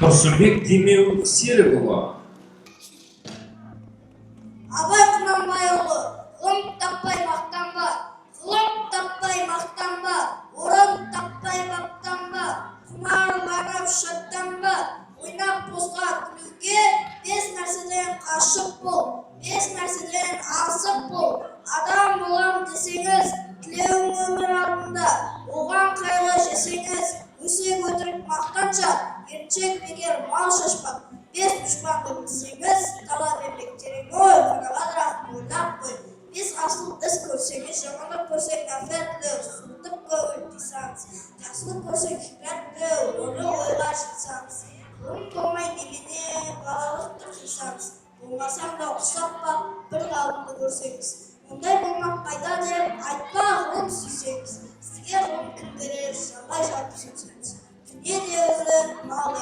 Тұрсынбек Демеу Серікұлы. Абай Құнанбайұлы, ғылым таппай мақтанба, ғылым таппай мақтанба, орын таппай баптанба, құмарланып шаттанба, ойнап босқа күлуге, бес нәрседен қашық бол, бес нәрседен асық бол. Адам болам десеңіз, тілеуің өмір алдында, оған қайғы жесеңіз, өсек өтірік мақтанша, еріншек бекер мал шашпақ. Бес дұшпанды білсеңіз, талап еңбектерің ой, қанағадырақ ойлап қой. Бес асыл іс көрсеңіз, жамандық көрсең нәфретлі, сұмдық көңіл тисаңыз. Жақсылық көрсең хикметті, оны ойға жітсаңыз. Ғылым толмай немене балалықты қисаңыз. Болмасаң да ұқсап бақ, бір ғалымды көрсеңіз. Ондай болмақ қайда деп, айтпа ғылым сүйсеңіз. Сізге ғылым кім берер, жанбай жатып сөзіңіз. Дүние де өзі, мал